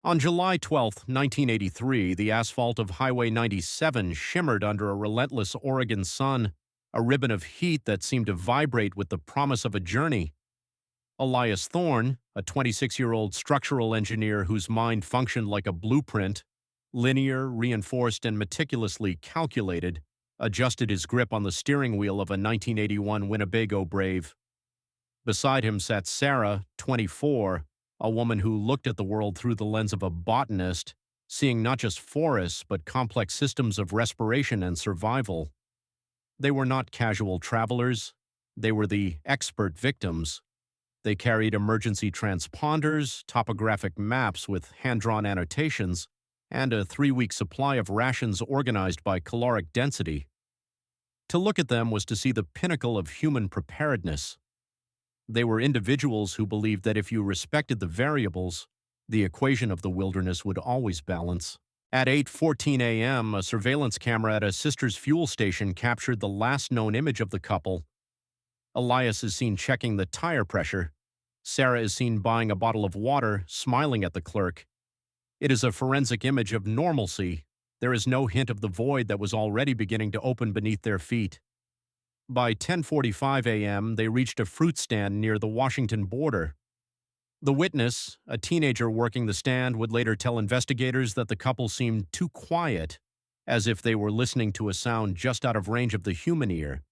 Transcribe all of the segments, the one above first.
On July 12, 1983, the asphalt of Highway 97 shimmered under a relentless Oregon sun, a ribbon of heat that seemed to vibrate with the promise of a journey. Elias Thorne, a 26-year-old structural engineer whose mind functioned like a blueprint, linear, reinforced, and meticulously calculated, adjusted his grip on the steering wheel of a 1981 Winnebago Brave. Beside him sat Sarah, 24, a woman who looked at the world through the lens of a botanist, seeing not just forests but complex systems of respiration and survival. They were not casual travelers. They were the expert victims. They carried emergency transponders, topographic maps with hand-drawn annotations, and a 3-week supply of rations organized by caloric density. To look at them was to see the pinnacle of human preparedness. They were individuals who believed that if you respected the variables, the equation of the wilderness would always balance. At 8:14 a.m., a surveillance camera at a sister's fuel station captured the last known image of the couple. Elias is seen checking the tire pressure. Sarah is seen buying a bottle of water, smiling at the clerk. It is a forensic image of normalcy. There is no hint of the void that was already beginning to open beneath their feet. By 10:45 a.m., they reached a fruit stand near the Washington border. The witness, a teenager working the stand, would later tell investigators that the couple seemed too quiet, as if they were listening to a sound just out of range of the human ear.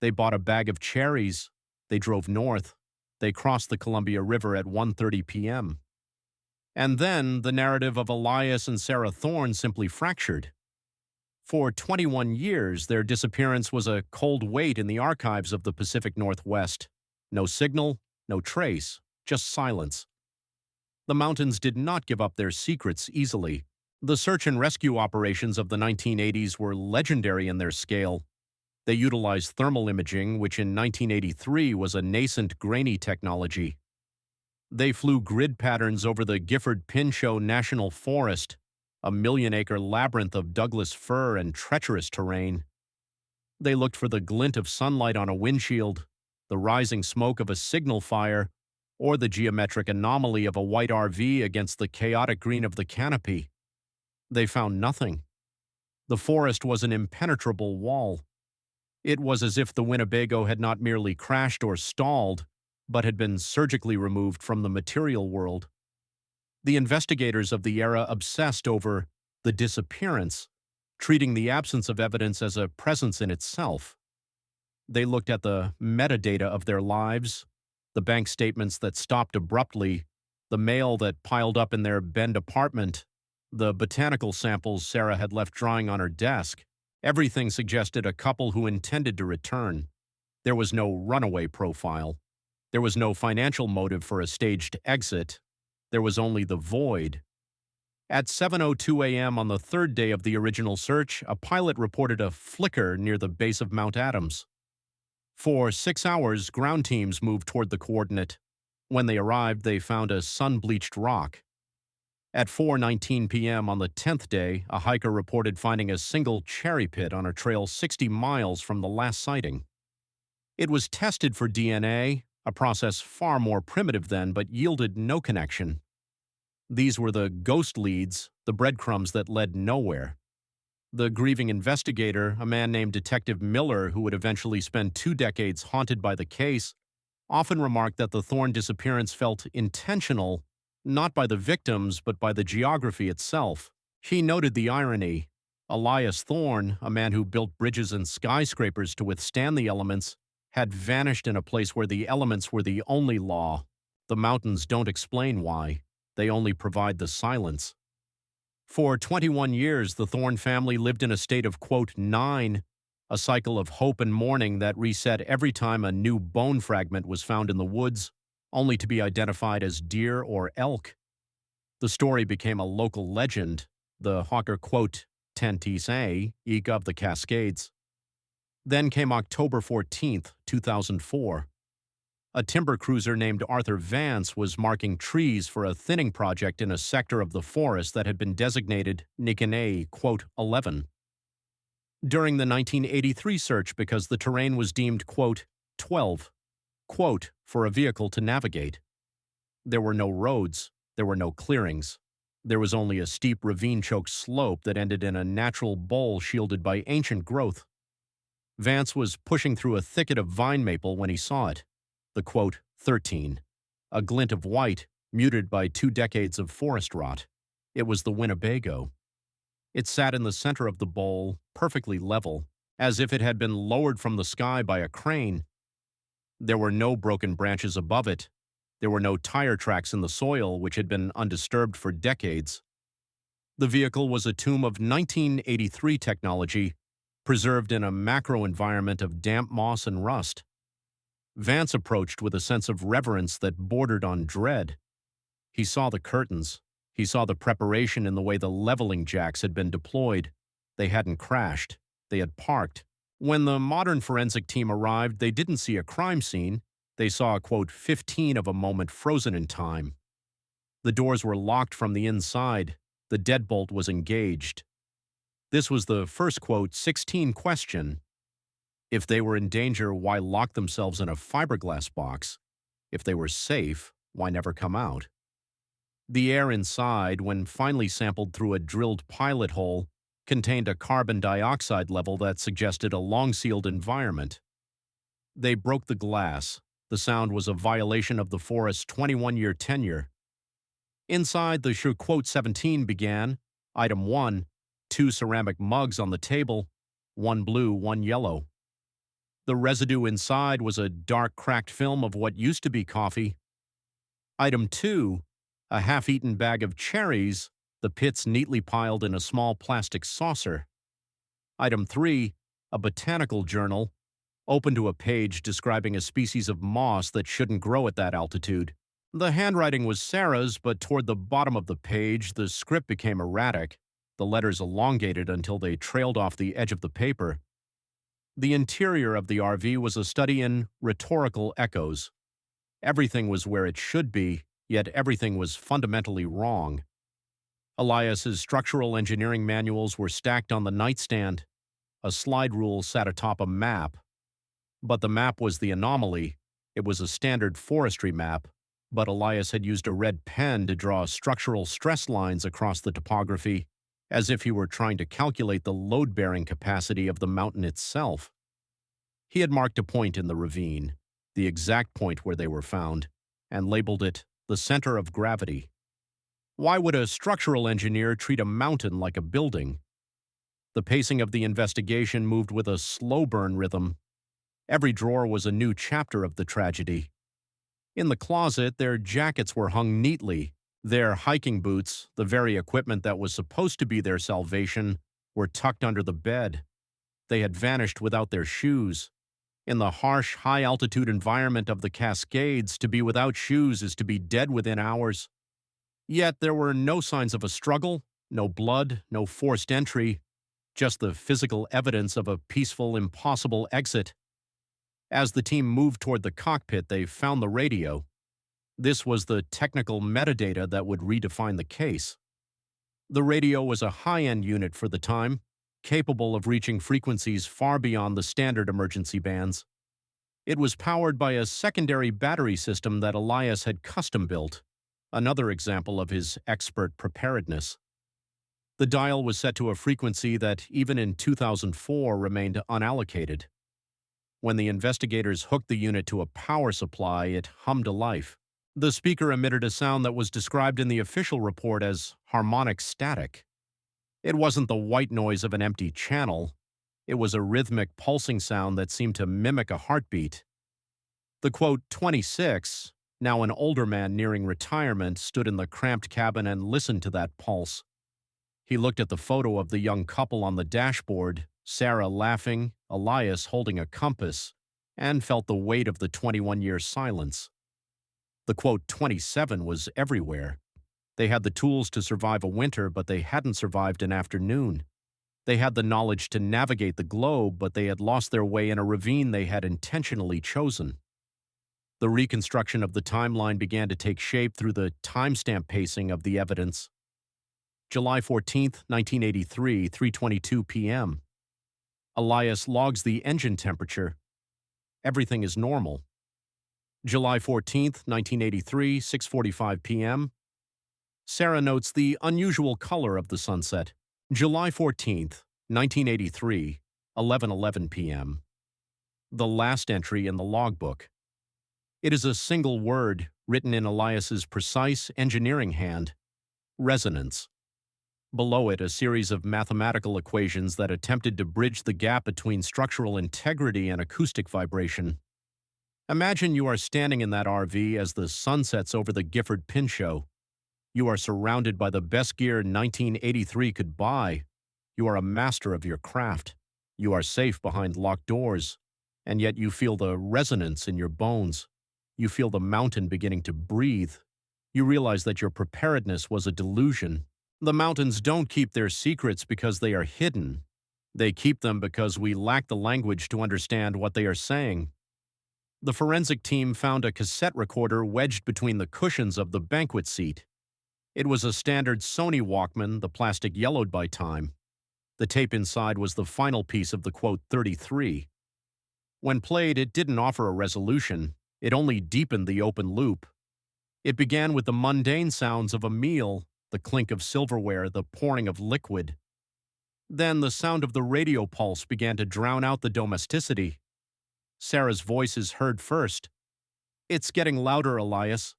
They bought a bag of cherries. They drove north. They crossed the Columbia River at 1:30 p.m. And then the narrative of Elias and Sarah Thorne simply fractured. For 21 years, their disappearance was a cold weight in the archives of the Pacific Northwest. No signal, no trace, just silence. The mountains did not give up their secrets easily. The search and rescue operations of the 1980s were legendary in their scale. They utilized thermal imaging, which in 1983 was a nascent, grainy technology. They flew grid patterns over the Gifford Pinchot National Forest, a million-acre labyrinth of Douglas fir and treacherous terrain. They looked for the glint of sunlight on a windshield, the rising smoke of a signal fire, or the geometric anomaly of a white RV against the chaotic green of the canopy. They found nothing. The forest was an impenetrable wall. It was as if the Winnebago had not merely crashed or stalled, but had been surgically removed from the material world. The investigators of the era obsessed over the disappearance, treating the absence of evidence as a presence in itself. They looked at the metadata of their lives, the bank statements that stopped abruptly, the mail that piled up in their Bend apartment, the botanical samples Sarah had left drying on her desk. Everything suggested a couple who intended to return. There was no runaway profile. There was no financial motive for a staged exit. There was only the void. At 7:02 a.m. on the third day of the original search, a pilot reported a flicker near the base of Mount Adams. For 6 hours, ground teams moved toward the coordinate. When they arrived, they found a sun-bleached rock. At 4:19 p.m. on the 10th day, a hiker reported finding a single cherry pit on a trail 60 miles from the last sighting. It was tested for DNA, a process far more primitive then, but yielded no connection. These were the ghost leads, the breadcrumbs that led nowhere. The grieving investigator, a man named Detective Miller, who would eventually spend 2 decades haunted by the case, often remarked that the Thorne disappearance felt intentional, not by the victims, but by the geography itself. He noted the irony. Elias Thorne, a man who built bridges and skyscrapers to withstand the elements, had vanished in a place where the elements were the only law. The mountains don't explain why. They only provide the silence. For 21 years, the Thorne family lived in a state of, quote, nine, a cycle of hope and mourning that reset every time a new bone fragment was found in the woods, only to be identified as deer or elk. The story became a local legend, the Hawker, quote, Tantise, eke of the Cascades. Then came October 14th, 2004. A timber cruiser named Arthur Vance was marking trees for a thinning project in a sector of the forest that had been designated Nikanay, quote, 11. During the 1983 search, because the terrain was deemed, quote, 12, quote, for a vehicle to navigate. There were no roads, there were no clearings. There was only a steep ravine-choked slope that ended in a natural bowl shielded by ancient growth. Vance was pushing through a thicket of vine maple when he saw it. The quote, 13. A glint of white, muted by 2 decades of forest rot. It was the Winnebago. It sat in the center of the bowl, perfectly level, as if it had been lowered from the sky by a crane. There were no broken branches above it. There were no tire tracks in the soil, which had been undisturbed for decades. The vehicle was a tomb of 1983 technology, preserved in a macro environment of damp moss and rust. Vance approached with a sense of reverence that bordered on dread. He saw the curtains. He saw the preparation in the way the leveling jacks had been deployed. They hadn't crashed. They had parked. When the modern forensic team arrived, they didn't see a crime scene. They saw a, quote, 15 of a moment frozen in time. The doors were locked from the inside. The deadbolt was engaged. This was the first, quote, 16 question. If they were in danger, why lock themselves in a fiberglass box? If they were safe, why never come out? The air inside, when finally sampled through a drilled pilot hole, contained a carbon dioxide level that suggested a long-sealed environment. They broke the glass. The sound was a violation of the forest's 21-year tenure. Inside, the quote 17 began. Item 1, 2 ceramic mugs on the table, 1 blue, 1 yellow. The residue inside was a dark, cracked film of what used to be coffee. Item 2, a half-eaten bag of cherries, the pits neatly piled in a small plastic saucer. Item 3, a botanical journal, open to a page describing a species of moss that shouldn't grow at that altitude. The handwriting was Sarah's, but toward the bottom of the page, the script became erratic, the letters elongated until they trailed off the edge of the paper. The interior of the RV was a study in rhetorical echoes. Everything was where it should be, yet everything was fundamentally wrong. Elias's structural engineering manuals were stacked on the nightstand. A slide rule sat atop a map. But the map was the anomaly. It was a standard forestry map, but Elias had used a red pen to draw structural stress lines across the topography, as if he were trying to calculate the load-bearing capacity of the mountain itself. He had marked a point in the ravine, the exact point where they were found, and labeled it the center of gravity. Why would a structural engineer treat a mountain like a building? The pacing of the investigation moved with a slow burn rhythm. Every drawer was a new chapter of the tragedy. In the closet, their jackets were hung neatly. Their hiking boots, the very equipment that was supposed to be their salvation, were tucked under the bed. They had vanished without their shoes. In the harsh, high-altitude environment of the Cascades, to be without shoes is to be dead within hours. Yet there were no signs of a struggle, no blood, no forced entry, just the physical evidence of a peaceful, impossible exit. As the team moved toward the cockpit, they found the radio. This was the technical metadata that would redefine the case. The radio was a high-end unit for the time, capable of reaching frequencies far beyond the standard emergency bands. It was powered by a secondary battery system that Elias had custom-built, another example of his expert preparedness. The dial was set to a frequency that, even in 2004, remained unallocated. When the investigators hooked the unit to a power supply, it hummed to life. The speaker emitted a sound that was described in the official report as harmonic static. It wasn't the white noise of an empty channel. It was a rhythmic, pulsing sound that seemed to mimic a heartbeat. The quote 26, now an older man nearing retirement, stood in the cramped cabin and listened to that pulse. He looked at the photo of the young couple on the dashboard, Sarah laughing, Elias holding a compass, and felt the weight of the 21-year silence. The quote 27 was everywhere. They had the tools to survive a winter, but they hadn't survived an afternoon. They had the knowledge to navigate the globe, but they had lost their way in a ravine they had intentionally chosen. The reconstruction of the timeline began to take shape through the timestamp pacing of the evidence. July 14, 1983, 3:22 p.m. Elias logs the engine temperature. Everything is normal. July 14, 1983, 6:45 p.m. Sarah notes the unusual color of the sunset. July 14th, 1983, 11:11 p.m. The last entry in the logbook. It is a single word written in Elias's precise engineering hand: resonance. Below it, a series of mathematical equations that attempted to bridge the gap between structural integrity and acoustic vibration. Imagine you are standing in that RV as the sun sets over the Gifford Pinchot. You are surrounded by the best gear 1983 could buy. You are a master of your craft. You are safe behind locked doors. And yet you feel the resonance in your bones. You feel the mountain beginning to breathe. You realize that your preparedness was a delusion. The mountains don't keep their secrets because they are hidden. They keep them because we lack the language to understand what they are saying. The forensic team found a cassette recorder wedged between the cushions of the banquet seat. It was a standard Sony Walkman, the plastic yellowed by time. The tape inside was the final piece of the quote 33. When played, it didn't offer a resolution. It only deepened the open loop. It began with the mundane sounds of a meal, the clink of silverware, the pouring of liquid. Then the sound of the radio pulse began to drown out the domesticity. Sarah's voice is heard first. "It's getting louder, Elias."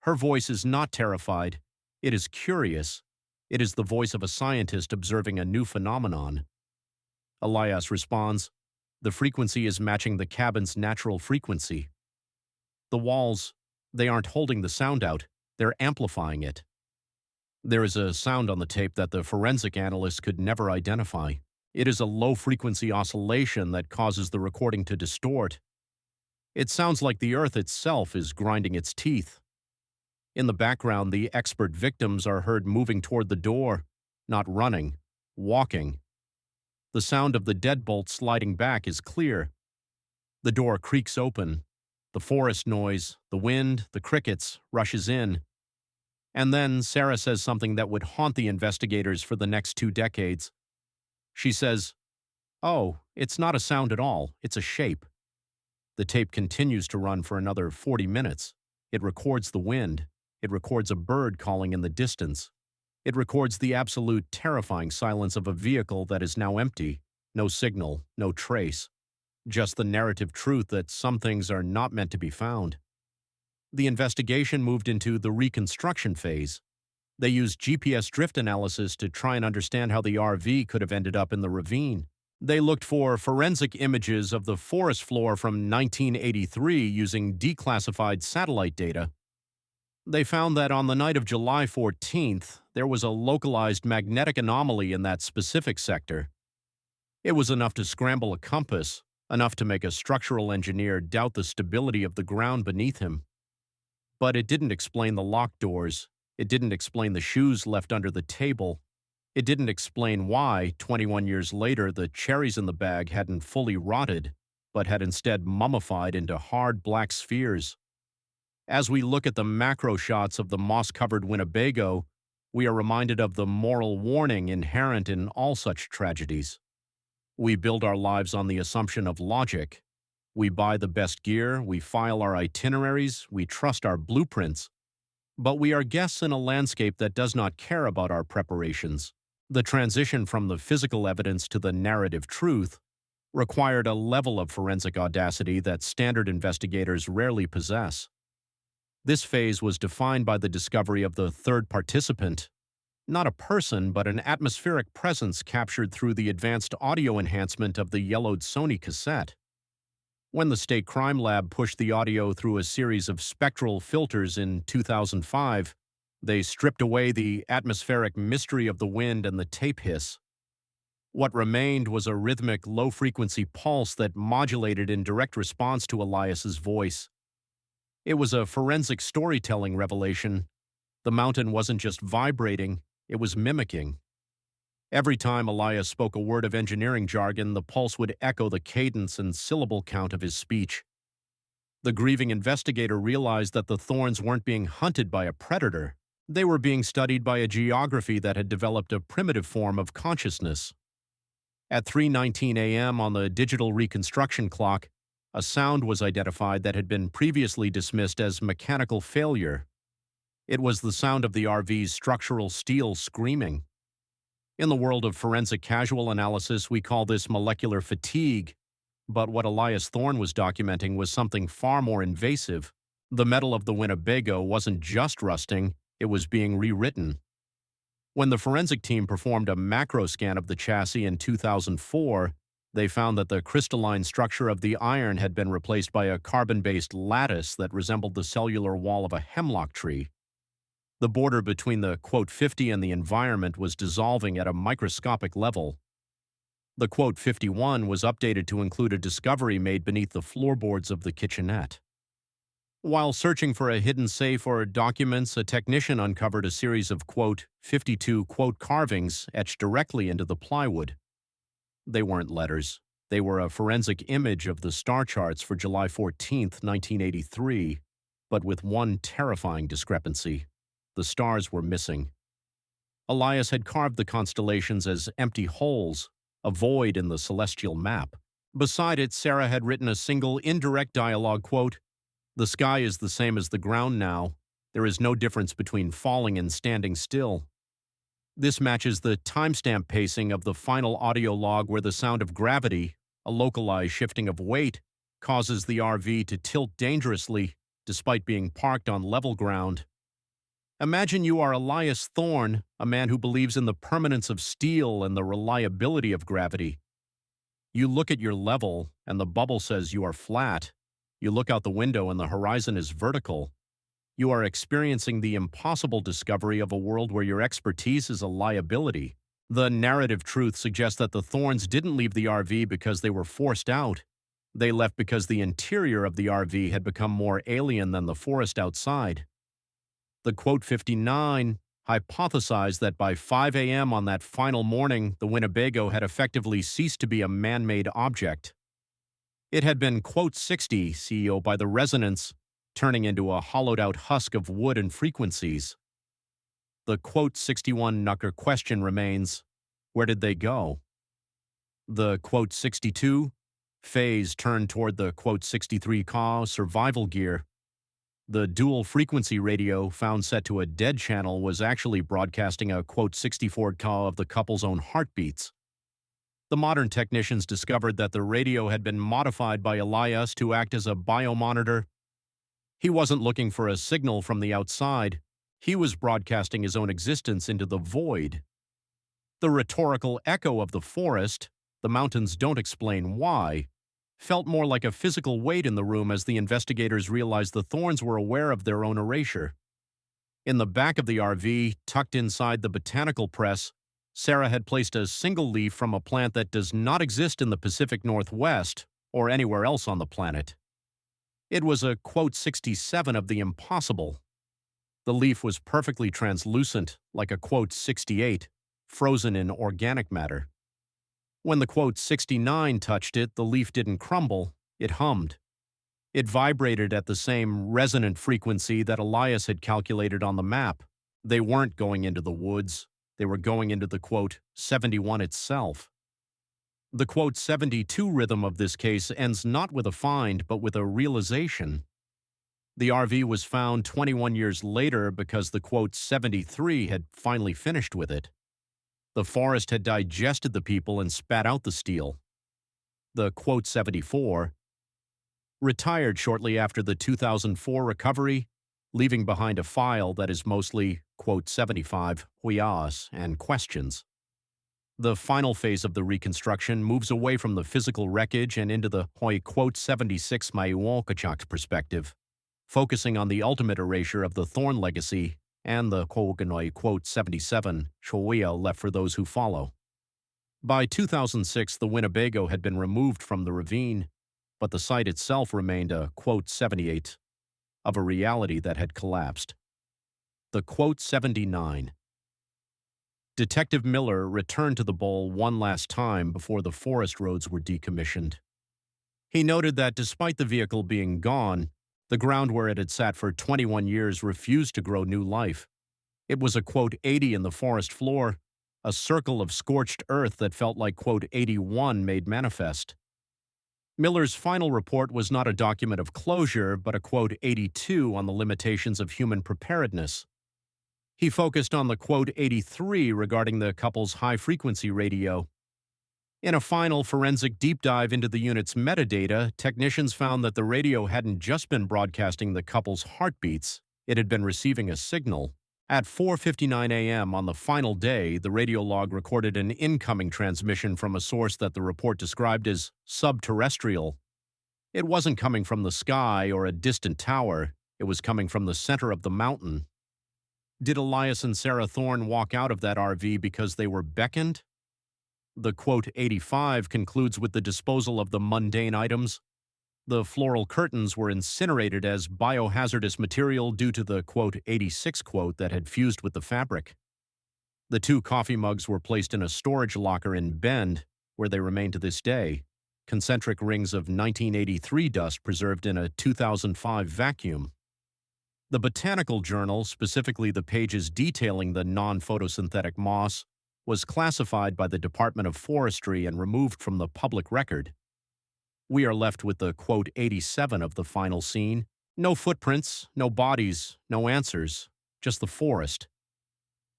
Her voice is not terrified. It is curious. It is the voice of a scientist observing a new phenomenon. Elias responds, "The frequency is matching the cabin's natural frequency." The walls, they aren't holding the sound out, they're amplifying it. There is a sound on the tape that the forensic analyst could never identify. It is a low-frequency oscillation that causes the recording to distort. It sounds like the earth itself is grinding its teeth. In the background, the expert victims are heard moving toward the door, not running, walking. The sound of the deadbolt sliding back is clear. The door creaks open. The forest noise, the wind, the crickets rushes in. And then Sarah says something that would haunt the investigators for the next 2 decades. She says, "Oh, it's not a sound at all, it's a shape." The tape continues to run for another 40 minutes. It records the wind. It records a bird calling in the distance. It records the absolute terrifying silence of a vehicle that is now empty. No signal, no trace. Just the narrative truth that some things are not meant to be found. The investigation moved into the reconstruction phase. They used GPS drift analysis to try and understand how the RV could have ended up in the ravine. They looked for forensic images of the forest floor from 1983 using declassified satellite data. They found that on the night of July 14th, there was a localized magnetic anomaly in that specific sector. It was enough to scramble a compass, enough to make a structural engineer doubt the stability of the ground beneath him. But it didn't explain the locked doors. It didn't explain the shoes left under the table. It didn't explain why, 21 years later, the cherries in the bag hadn't fully rotted, but had instead mummified into hard black spheres. As we look at the macro shots of the moss-covered Winnebago, we are reminded of the moral warning inherent in all such tragedies. We build our lives on the assumption of logic. We buy the best gear, we file our itineraries, we trust our blueprints. But we are guests in a landscape that does not care about our preparations. The transition from the physical evidence to the narrative truth required a level of forensic audacity that standard investigators rarely possess. This phase was defined by the discovery of the third participant, not a person, but an atmospheric presence captured through the advanced audio enhancement of the yellowed Sony cassette. When the State Crime Lab pushed the audio through a series of spectral filters in 2005, they stripped away the atmospheric mystery of the wind and the tape hiss. What remained was a rhythmic, low-frequency pulse that modulated in direct response to Elias's voice. It was a forensic storytelling revelation. The mountain wasn't just vibrating, it was mimicking. Every time Elias spoke a word of engineering jargon, the pulse would echo the cadence and syllable count of his speech. The grieving investigator realized that the thorns weren't being hunted by a predator. They were being studied by a geography that had developed a primitive form of consciousness. At 3:19 a.m. on the digital reconstruction clock, a sound was identified that had been previously dismissed as mechanical failure. It was the sound of the RV's structural steel screaming. In the world of forensic casual analysis, we call this molecular fatigue, but what Elias Thorne was documenting was something far more invasive. The metal of the Winnebago wasn't just rusting, it was being rewritten. When the forensic team performed a macro scan of the chassis in 2004, they found that the crystalline structure of the iron had been replaced by a carbon-based lattice that resembled the cellular wall of a hemlock tree. The border between the .50 and the environment was dissolving at a microscopic level. The .51 was updated to include a discovery made beneath the floorboards of the kitchenette. While searching for a hidden safe or documents, a technician uncovered a series of .52 carvings etched directly into the plywood. They weren't letters. They were a forensic image of the star charts for July 14, 1983, but with one terrifying discrepancy. The stars were missing. Elias had carved the constellations as empty holes, a void in the celestial map. Beside it, Sarah had written a single indirect dialogue quote, "The sky is the same as the ground now. There is no difference between falling and standing still." This matches the timestamp pacing of the final audio log where the sound of gravity, a localized shifting of weight, causes the RV to tilt dangerously despite being parked on level ground. Imagine you are Elias Thorne, a man who believes in the permanence of steel and the reliability of gravity. You look at your level, and the bubble says you are flat. You look out the window, and the horizon is vertical. You are experiencing the impossible discovery of a world where your expertise is a liability. The narrative truth suggests that the Thornes didn't leave the RV because they were forced out. They left because the interior of the RV had become more alien than the forest outside. The .59 hypothesized that by 5 a.m. on that final morning, the Winnebago had effectively ceased to be a man-made object. It had been .60 CEO by the resonance, turning into a hollowed-out husk of wood and frequencies. The .61 Nucker question remains, where did they go? The .62 phase turned toward the .63 Ka survival gear. The dual-frequency radio, found set to a dead channel, was actually broadcasting a .64 Ka of the couple's own heartbeats. The modern technicians discovered that the radio had been modified by Elias to act as a biomonitor. He wasn't looking for a signal from the outside. He was broadcasting his own existence into the void. The rhetorical echo of the forest, "The mountains don't explain why," felt more like a physical weight in the room as the investigators realized the Thornes were aware of their own erasure. In the back of the RV, tucked inside the botanical press, Sarah had placed a single leaf from a plant that does not exist in the Pacific Northwest or anywhere else on the planet. It was a .67 of the impossible. The leaf was perfectly translucent, like a .68, frozen in organic matter. When the .69 touched it, the leaf didn't crumble, it hummed. It vibrated at the same resonant frequency that Elias had calculated on the map. They weren't going into the woods, they were going into the .71 itself. The .72 rhythm of this case ends not with a find, but with a realization. The RV was found 21 years later because the .73 had finally finished with it. The forest had digested the people and spat out the steel. The .74 retired shortly after the 2004 recovery, leaving behind a file that is mostly .75 huyas and questions. The final phase of the reconstruction moves away from the physical wreckage and into the .76 Mayuolkachak perspective, focusing on the ultimate erasure of the Thorne legacy and the .77 Shoya left for those who follow. By 2006, the Winnebago had been removed from the ravine, but the site itself remained a .78 of a reality that had collapsed. The .79. Detective Miller returned to the bowl one last time before the forest roads were decommissioned. He noted that despite the vehicle being gone, the ground where it had sat for 21 years refused to grow new life. It was a .80 in the forest floor, a circle of scorched earth that felt like .81 made manifest. Miller's final report was not a document of closure, but a .82 on the limitations of human preparedness. He focused on the quote 83 regarding the couple's high-frequency radio. In a final forensic deep dive into the unit's metadata, technicians found that the radio hadn't just been broadcasting the couple's heartbeats, it had been receiving a signal. At 4:59 a.m. on the final day, the radio log recorded an incoming transmission from a source that the report described as subterrestrial. It wasn't coming from the sky or a distant tower, it was coming from the center of the mountain. Did Elias and Sarah Thorne walk out of that RV because they were beckoned? The quote 85 concludes with the disposal of the mundane items. The floral curtains were incinerated as biohazardous material due to the quote 86 quote that had fused with the fabric. The 2 coffee mugs were placed in a storage locker in Bend, where they remain to this day, concentric rings of 1983 dust preserved in a 2005 vacuum. The Botanical Journal, specifically the pages detailing the non-photosynthetic moss, was classified by the Department of Forestry and removed from the public record. We are left with the quote 87 of the final scene. No footprints, no bodies, no answers, just the forest.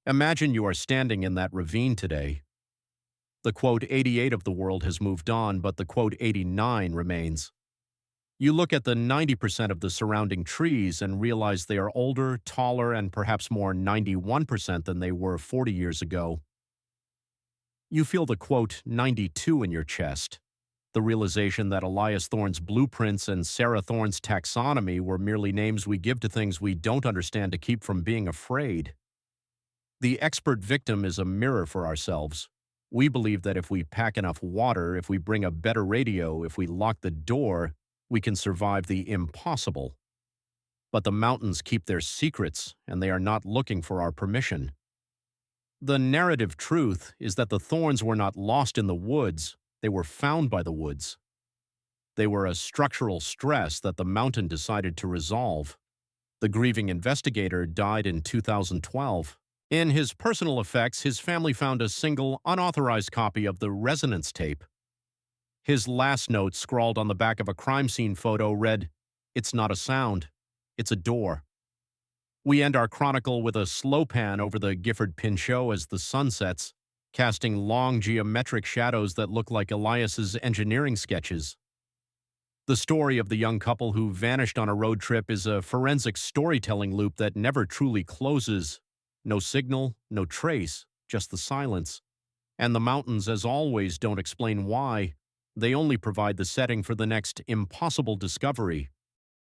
Imagine you are standing in that ravine today. The quote 88 of the world has moved on, but the quote 89 remains. You look at the 90% of the surrounding trees and realize they are older, taller, and perhaps more 91% than they were 40 years ago. You feel the quote 92 in your chest, the realization that Elias Thorne's blueprints and Sarah Thorne's taxonomy were merely names we give to things we don't understand to keep from being afraid. The expert victim is a mirror for ourselves. We believe that if we pack enough water, if we bring a better radio, if we lock the door, we can survive the impossible. But the mountains keep their secrets, and they are not looking for our permission. The narrative truth is that the Thornes were not lost in the woods, they were found by the woods. They were a structural stress that the mountain decided to resolve. The grieving investigator died in 2012. In his personal effects, his family found a single, unauthorized copy of the resonance tape. His last note, scrawled on the back of a crime scene photo, read, "It's not a sound, it's a door." We end our chronicle with a slow pan over the Gifford Pinchot as the sun sets, casting long geometric shadows that look like Elias's engineering sketches. The story of the young couple who vanished on a road trip is a forensic storytelling loop that never truly closes. No signal, no trace, just the silence. And the mountains, as always, don't explain why. They only provide the setting for the next impossible discovery.